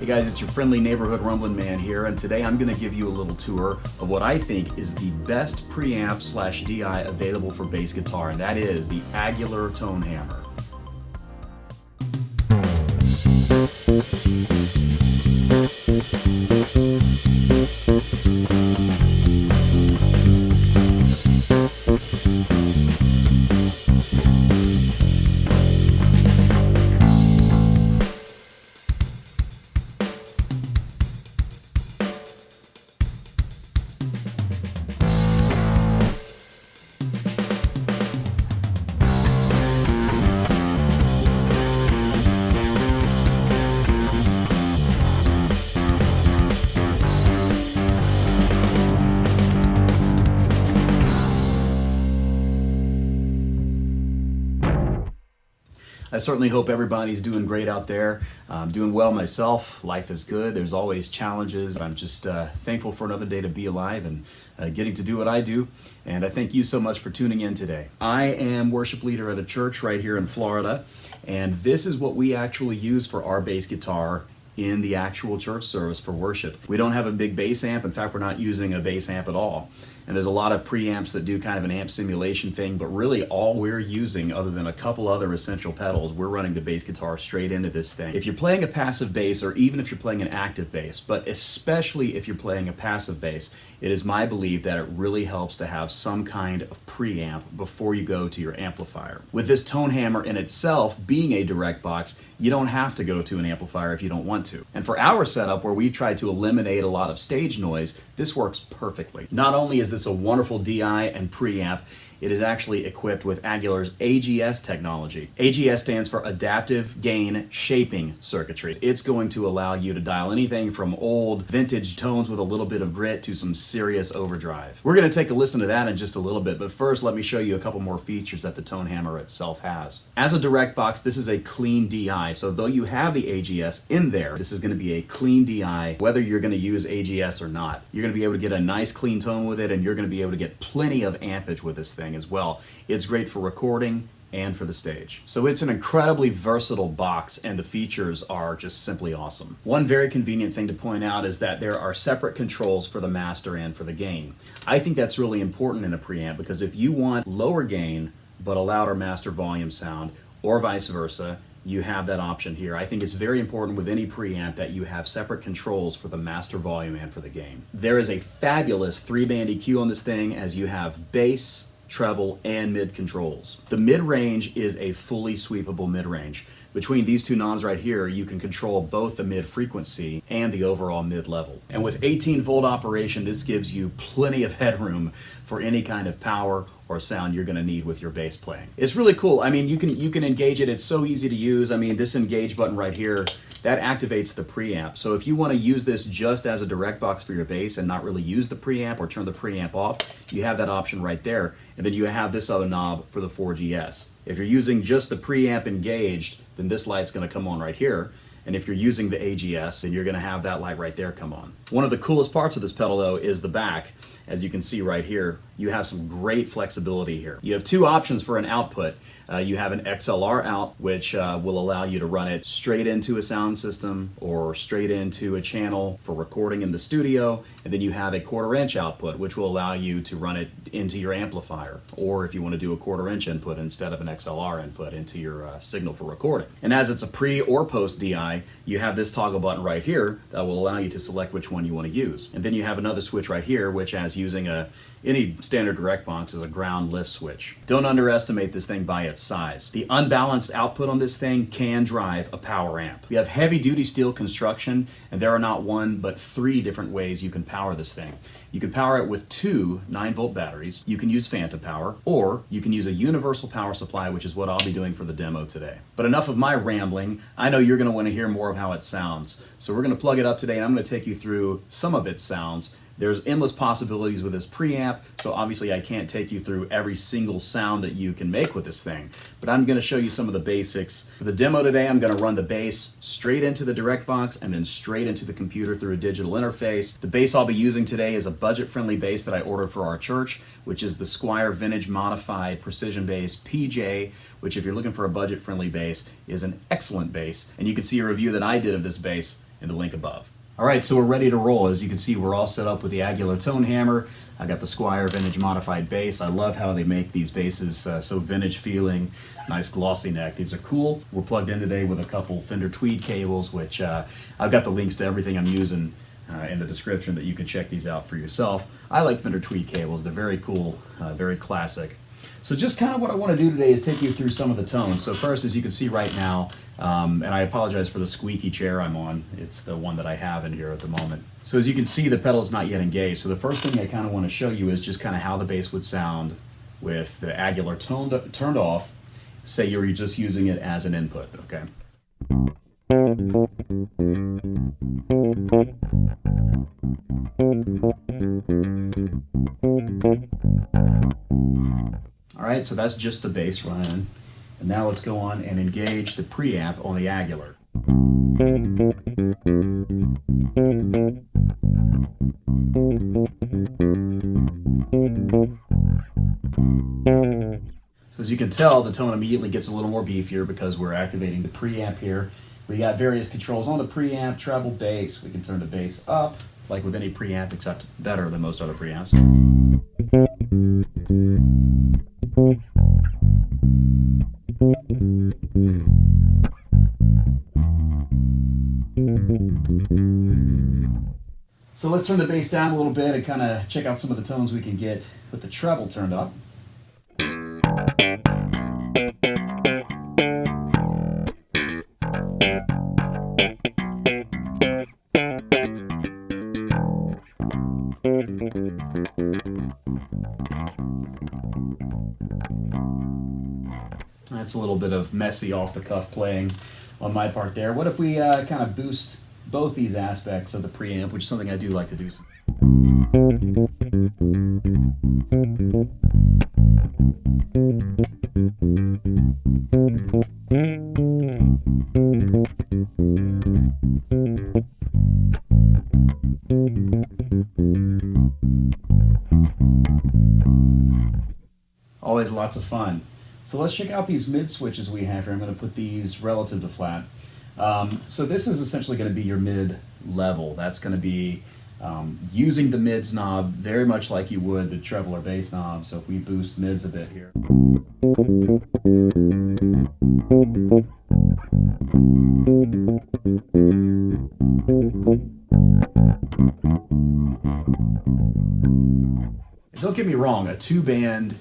Hey guys, it's your friendly neighborhood Rumblin man here, and today I'm going to give you a little tour of what I think is the best preamp / DI available for bass guitar, and that is the Aguilar Tone Hammer. I certainly hope everybody's doing great out there. I'm doing well myself. Life is good. There's always challenges. I'm just thankful for another day to be alive and getting to do what I do. And I thank you so much for tuning in today. I am worship leader at a church right here in Florida, and this is what we actually use for our bass guitar in the actual church service for worship. We don't have a big bass amp. In fact, we're not using a bass amp at all. And there's a lot of preamps that do kind of an amp simulation thing, but really all we're using, other than a couple other essential pedals, we're running the bass guitar straight into this thing. If you're playing a passive bass, or even if you're playing an active bass, but especially if you're playing a passive bass, it is my belief that it really helps to have some kind of preamp before you go to your amplifier. With this tone hammer in itself being a direct box, you don't have to go to an amplifier if you don't want to. And for our setup, where we've tried to eliminate a lot of stage noise, this works perfectly. Not only is this a wonderful DI and preamp, it is actually equipped with Aguilar's AGS technology. AGS stands for Adaptive Gain Shaping Circuitry. It's going to allow you to dial anything from old vintage tones with a little bit of grit to some serious overdrive. We're going to take a listen to that in just a little bit, but first let me show you a couple more features that the tone hammer itself has. As a direct box, this is a clean DI, so though you have the AGS in there, this is going to be a clean DI whether you're going to use AGS or not. You're going to be able to get a nice clean tone with it, and you're going to be able to get plenty of ampage with this thing as well. It's great for recording and for the stage. So it's an incredibly versatile box, and the features are just simply awesome. One very convenient thing to point out is that there are separate controls for the master and for the gain. I think that's really important in a preamp, because if you want lower gain but a louder master volume sound, or vice versa, you have that option here. I think it's very important with any preamp that you have separate controls for the master volume and for the gain. There is a fabulous 3-band EQ on this thing, as you have bass, treble, and mid controls. The mid-range is a fully sweepable mid-range. Between these two knobs right here, you can control both the mid frequency and the overall mid level. And with 18-volt operation, this gives you plenty of headroom for any kind of power or sound you're going to need with your bass playing. It's really cool. I mean, you can engage it. It's so easy to use. I mean, this engage button right here, that activates the preamp. So if you want to use this just as a direct box for your bass and not really use the preamp or turn the preamp off, you have that option right there. And then you have this other knob for the 4GS. If you're using just the preamp engaged, then this light's going to come on right here. And if you're using the AGS, then you're going to have that light right there come on. One of the coolest parts of this pedal, though, is the back. As you can see right here, you have some great flexibility here. You have two options for an output. You have an XLR out, which will allow you to run it straight into a sound system or straight into a channel for recording in the studio. And then you have a 1/4-inch output, which will allow you to run it into your amplifier, or if you want to do a 1/4-inch input instead of an XLR input, into your signal for recording. And as it's a pre or post DI, you have this toggle button right here that will allow you to select which one you want to use. And then you have another switch right here, which, as using any standard direct box, is a ground lift switch. Don't underestimate this thing by its size. The unbalanced output on this thing can drive a power amp. We have heavy duty steel construction, and there are not one but 3 different ways you can power this thing. You can power it with 2 9-volt batteries, you can use phantom power, or you can use a universal power supply, which is what I'll be doing for the demo today. But enough of my rambling. I know you're going to want to hear more of how it sounds. So we're going to plug it up today, and I'm going to take you through some of its sounds, There's endless possibilities with this preamp, so obviously I can't take you through every single sound that you can make with this thing, but I'm going to show you some of the basics. For the demo today, I'm going to run the bass straight into the direct box and then straight into the computer through a digital interface. The bass I'll be using today is a budget-friendly bass that I ordered for our church, which is the Squier Vintage Modified Precision Bass PJ, which if you're looking for a budget-friendly bass is an excellent bass, and you can see a review that I did of this bass in the link above. All right, so we're ready to roll. As you can see, we're all set up with the Aguilar Tone Hammer. I got the Squier Vintage Modified Bass. I love how they make these basses so vintage feeling, nice glossy neck. These are cool. We're plugged in today with a couple Fender Tweed cables, which I've got the links to everything I'm using in the description that you can check these out for yourself. I like Fender Tweed cables. They're very cool, very classic. So just kind of what I want to do today is take you through some of the tones. So first, as you can see right now, and I apologize for the squeaky chair I'm on. It's the one that I have in here at the moment. So as you can see, the pedal's not yet engaged. So the first thing I kind of want to show you is just kind of how the bass would sound with the Aguilar turned off. Say you were just using it as an input, okay? All right, so that's just the bass running. And now let's go on and engage the preamp on the Aguilar. So as you can tell, the tone immediately gets a little more beefier because we're activating the preamp here. We got various controls on the preamp, treble, bass. We can turn the bass up, like with any preamp, except better than most other preamps. So let's turn the bass down a little bit and kind of check out some of the tones we can get with the treble turned up. That's a little bit of messy off-the-cuff playing on my part there. What if we kind of boost both these aspects of the preamp, which is something I do like to do. Always lots of fun. So let's check out these mid switches we have here. I'm going to put these relative to flat. So this is essentially going to be your mid level. That's going to be using the mids knob very much like you would the treble or bass knob. So if we boost mids a bit here. Don't get me wrong, a two-band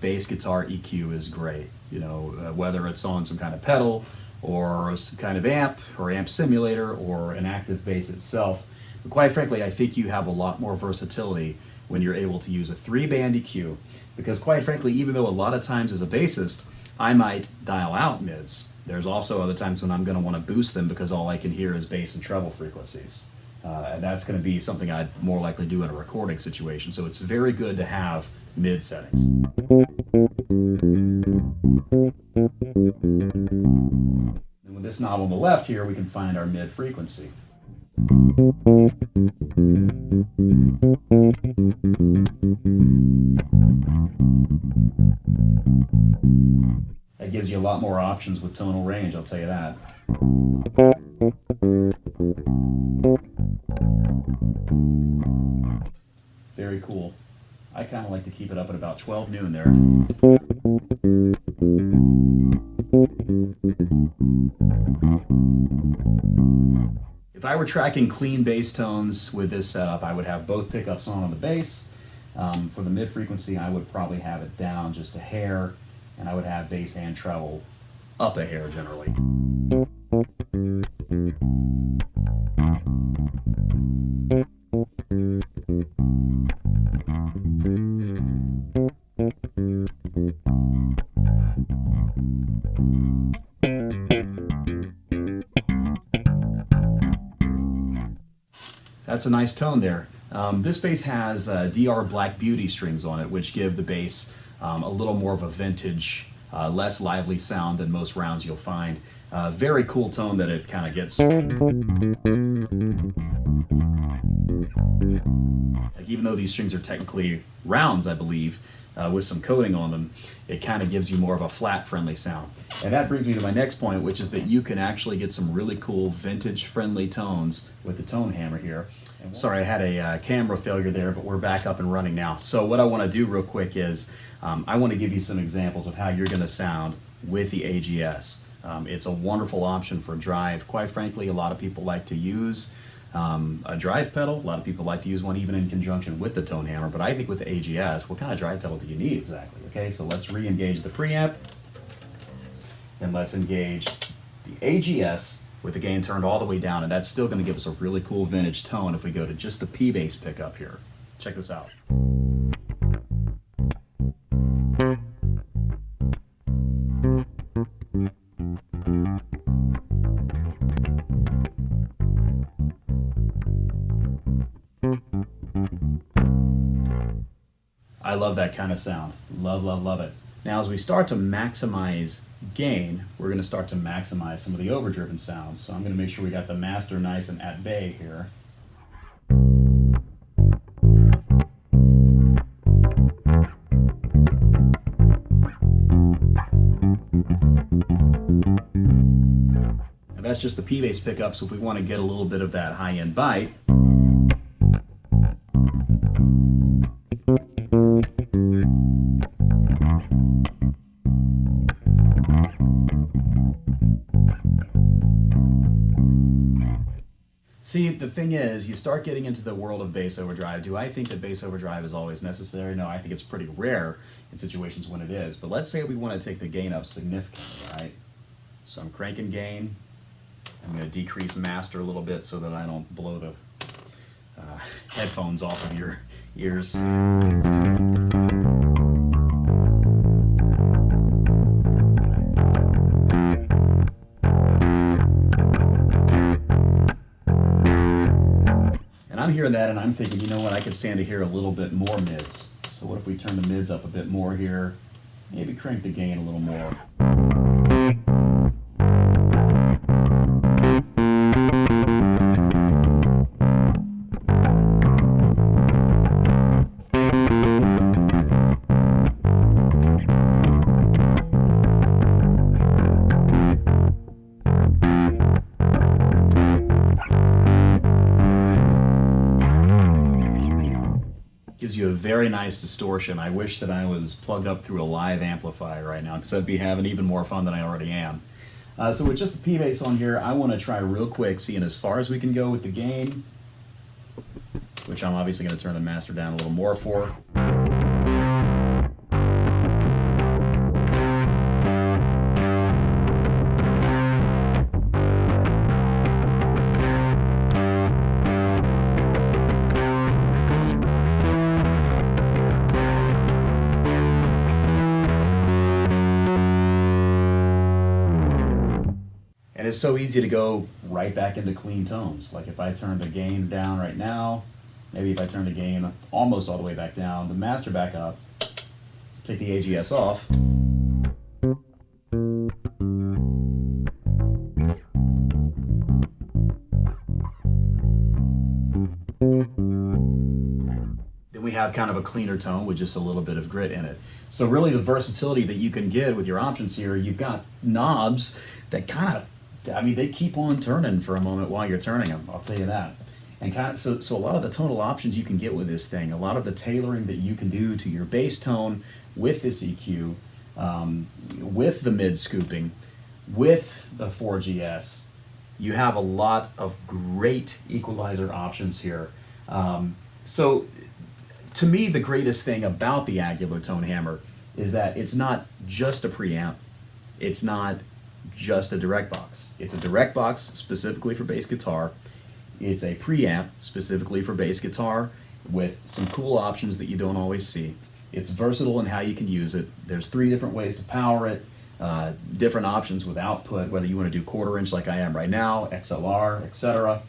bass guitar EQ is great. You know, whether it's on some kind of pedal or some kind of amp or amp simulator or an active bass itself. But quite frankly, I think you have a lot more versatility when you're able to use a three-band EQ, because quite frankly, even though a lot of times as a bassist, I might dial out mids, there's also other times when I'm going to want to boost them because all I can hear is bass and treble frequencies. And that's going to be something I'd more likely do in a recording situation. So it's very good to have mid settings. And with this knob on the left here, we can find our mid frequency. That gives you a lot more options with tonal range, I'll tell you that. Very cool. I kind of like to keep it up at about 12 noon there. If I were tracking clean bass tones with this setup, I would have both pickups on the bass. For the mid frequency, I would probably have it down just a hair, and I would have bass and treble up a hair generally. That's a nice tone there. This bass has DR Black Beauty strings on it, which give the bass a little more of a vintage, less lively sound than most rounds you'll find. Very cool tone that it kind of gets. Like, even though these strings are technically rounds, I believe, with some coating on them, it kind of gives you more of a flat, friendly sound. And that brings me to my next point, which is that you can actually get some really cool vintage-friendly tones with the tone hammer here. Sorry, I had a camera failure there, but we're back up and running now. So what I want to do real quick is I want to give you some examples of how you're going to sound with the AGS. It's a wonderful option for drive. Quite frankly, a lot of people like to use a drive pedal. A lot of people like to use one even in conjunction with the tone hammer, but I think with the AGS, what kind of drive pedal do you need exactly? Okay, so let's re-engage the preamp, and let's engage the AGS with the gain turned all the way down, and that's still going to give us a really cool vintage tone if we go to just the P bass pickup here. Check this out. I love that kind of sound. Love, love, love it. Now, as we start to maximize gain, we're going to start to maximize some of the overdriven sounds. So I'm going to make sure we got the master nice and at bay here. And that's just the P bass pickup, so if we want to get a little bit of that high-end bite, see, the thing is, you start getting into the world of bass overdrive. Do I think that bass overdrive is always necessary? No, I think it's pretty rare in situations when it is. But let's say we want to take the gain up significantly, right? So I'm cranking gain. I'm going to decrease master a little bit so that I don't blow the headphones off of your ears. I'm hearing that and I'm thinking, you know what, I could stand to hear a little bit more mids. So what if we turn the mids up a bit more here? Maybe crank the gain a little more. Gives you a very nice distortion. I wish that I was plugged up through a live amplifier right now, because I'd be having even more fun than I already am. So with just the P bass on here, I want to try real quick, seeing as far as we can go with the gain, which I'm obviously going to turn the master down a little more for. And it's so easy to go right back into clean tones. Like if I turn the gain down right now, maybe if I turn the gain almost all the way back down, the master back up, take the AGS off. Then we have kind of a cleaner tone with just a little bit of grit in it. So really the versatility that you can get with your options here, you've got knobs that kind of, I mean, they keep on turning for a moment while you're turning them, I'll tell you that. And kind of, so a lot of the tonal options you can get with this thing, a lot of the tailoring that you can do to your bass tone with this EQ, with the mid scooping, with the 4GS, you have a lot of great equalizer options here. So to me, the greatest thing about the Aguilar Tone Hammer is that it's not just a preamp, it's not just a direct box. It's a direct box specifically for bass guitar. It's a preamp specifically for bass guitar with some cool options that you don't always see. It's versatile in how you can use it. There's 3 different ways to power it, different options with output, whether you want to do 1/4 inch like I am right now, XLR, etc.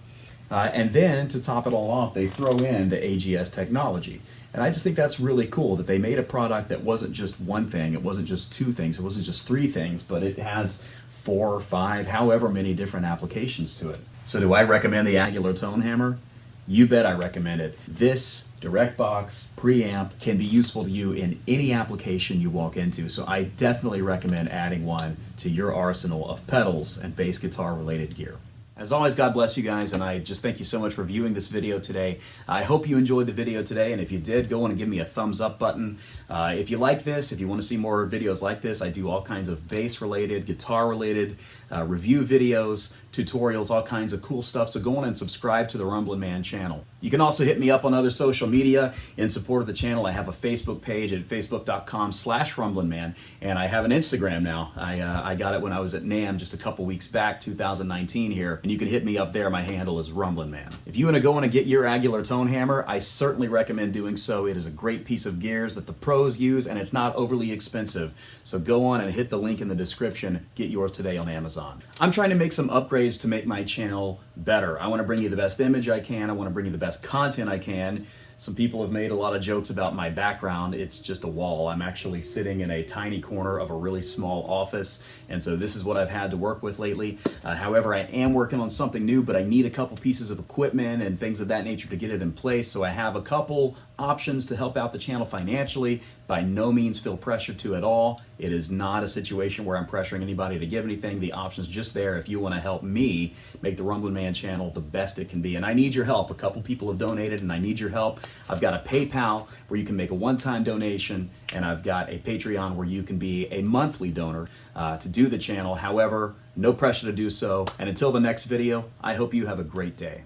And then to top it all off, they throw in the AGS technology. And I just think that's really cool that they made a product that wasn't just one thing, it wasn't just two things, it wasn't just three things, but it has 4 or 5, however many different applications to it. So do I recommend the Aguilar Tone Hammer? You bet I recommend it. This direct box preamp can be useful to you in any application you walk into, so I definitely recommend adding one to your arsenal of pedals and bass guitar related gear. As always, God bless you guys, and I just thank you so much for viewing this video today. I hope you enjoyed the video today, and if you did, go on and give me a thumbs up button. If you like this, if you want to see more videos like this, I do all kinds of bass-related, guitar-related review videos, tutorials, all kinds of cool stuff, so go on and subscribe to the Rumblin' Man channel. You can also hit me up on other social media in support of the channel. I have a Facebook page at facebook.com/RumblinMan, and I have an Instagram now. I got it when I was at NAMM just a couple weeks back, 2019 here, and you can hit me up there. My handle is Rumblin' Man. If you want to go in and get your Aguilar Tone Hammer, I certainly recommend doing so. It is a great piece of gears that the pros use, and it's not overly expensive. So go on and hit the link in the description. Get yours today on Amazon. I'm trying to make some upgrades to make my channel better. I want to bring you the best image I can. I want to bring you the best content I can. Some people have made a lot of jokes about my background. It's just a wall. I'm actually sitting in a tiny corner of a really small office, and so this is what I've had to work with lately. However, I am working on something new, but I need a couple pieces of equipment and things of that nature to get it in place, so I have a couple options to help out the channel financially. By no means feel pressured to at all. It is not a situation where I'm pressuring anybody to give anything. The option's just there if you want to help me make the Rumblin' Man channel the best it can be. And I need your help. A couple people have donated, and I need your help. I've got a PayPal where you can make a one-time donation, and I've got a Patreon where you can be a monthly donor to do the channel. However, no pressure to do so. And until the next video, I hope you have a great day.